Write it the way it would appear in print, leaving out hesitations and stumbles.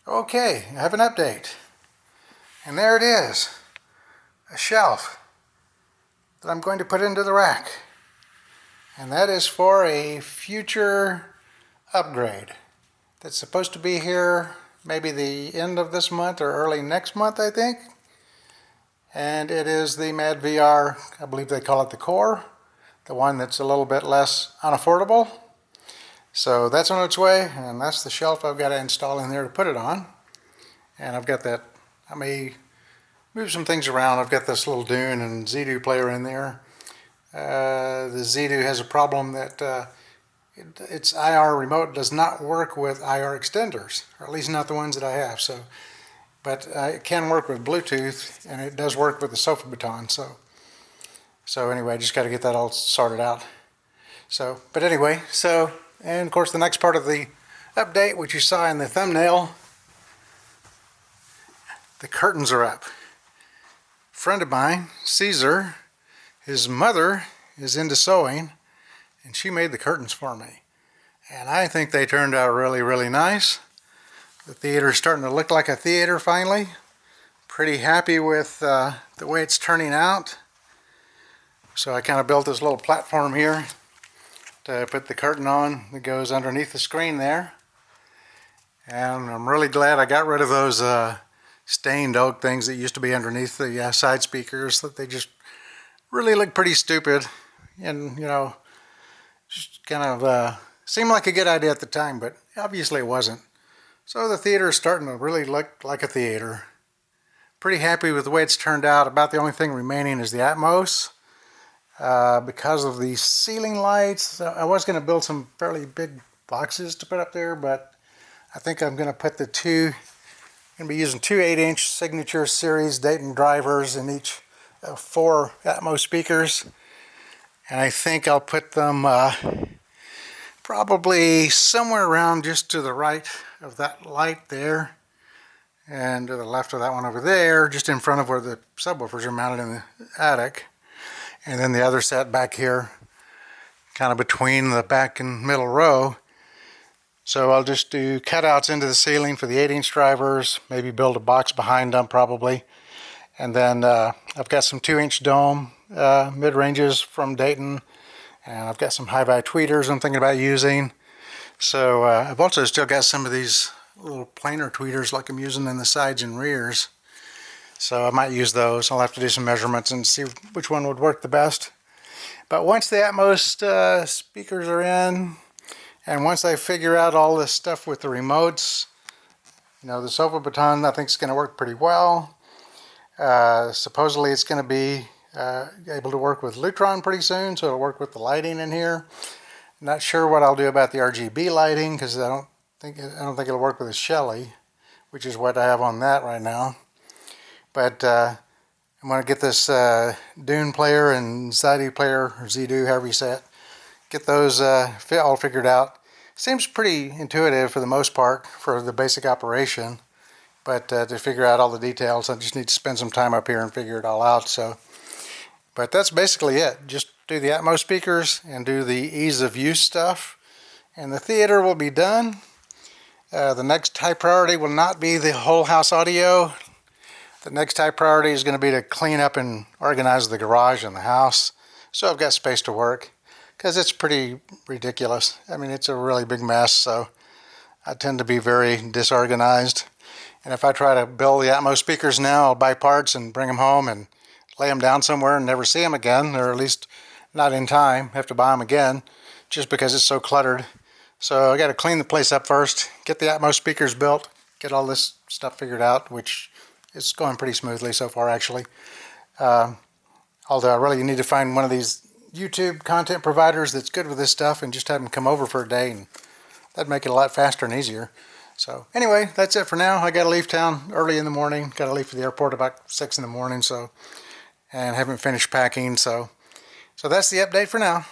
Okay, I have an update. And there it is, a shelf that I'm going to put into the rack. And that is for a future upgrade that's supposed to be here maybe the end of this month or early next month, I think. And it is the MadVR, I believe they call it the Core, the one that's a little bit less unaffordable. So that's on its way, and that's the shelf I've got to install in there to put it on. And I've got that, I may move some things around. I've got this little Dune and ZDoo player in there. The ZDoo has a problem that its IR remote does not work with IR extenders, or at least not the ones that I have. But it can work with Bluetooth, and it does work with the sofa baton. So anyway, I just got to get that all sorted out. But anyway, and of course the next part of the update, which you saw in the thumbnail, the curtains are up. A friend of mine, Caesar, his mother is into sewing, and she made the curtains for me. And I think they turned out really, really nice. The theater's starting to look like a theater finally. Pretty happy with the way it's turning out. So I kind of built this little platform here to put the curtain on that goes underneath the screen there. And I'm really glad I got rid of those stained oak things that used to be underneath the side speakers. That they just really look pretty stupid, and just kind of seemed like a good idea at the time, but obviously it wasn't. So the theater is starting to really look like a theater. Pretty happy with the way it's turned out. About the only thing remaining is the Atmos. Because of the ceiling lights, I was going to build some fairly big boxes to put up there, but I think I'm going to put I'm going to be using two 8-inch Signature Series Dayton drivers in each 4 Atmos speakers. And I think I'll put them probably somewhere around just to the right of that light there, and to the left of that one over there, just in front of where the subwoofers are mounted in the attic. And then the other set back here, kind of between the back and middle row. So I'll just do cutouts into the ceiling for the 8-inch drivers, maybe build a box behind them probably. And then I've got some 2-inch dome mid-ranges from Dayton, and I've got some Hi-Vi tweeters I'm thinking about using. So I've also still got some of these little planar tweeters like I'm using in the sides and rears. So I might use those. I'll have to do some measurements and see which one would work the best. But once the Atmos speakers are in, and once I figure out all this stuff with the remotes, the sofa baton I think is going to work pretty well. Supposedly it's going to be able to work with Lutron pretty soon, so it'll work with the lighting in here. Not sure what I'll do about the RGB lighting, because I don't think it'll work with the Shelly, which is what I have on that right now. But I'm going to get this Dune player and ZDoo player, or ZDoo, however you say it, get those all figured out. Seems pretty intuitive for the most part for the basic operation, but to figure out all the details, I just need to spend some time up here and figure it all out. But that's basically it. Just do the Atmos speakers and do the ease of use stuff, and the theater will be done. The next high priority will not be the whole house audio. The next high priority is going to be to clean up and organize the garage and the house, so I've got space to work, because it's pretty ridiculous. I mean, it's a really big mess, so I tend to be very disorganized. And if I try to build the Atmos speakers now, I'll buy parts and bring them home and lay them down somewhere and never see them again, or at least not in time. Have to buy them again just because it's so cluttered. So I got to clean the place up first, get the Atmos speakers built, get all this stuff figured out, which is going pretty smoothly so far, actually. Although I really need to find one of these YouTube content providers that's good with this stuff and just have them come over for a day, and that'd make it a lot faster and easier. So anyway, that's it for now. I got to leave town early in the morning. Got to leave for the airport about 6 in the morning, and haven't finished packing. So that's the update for now.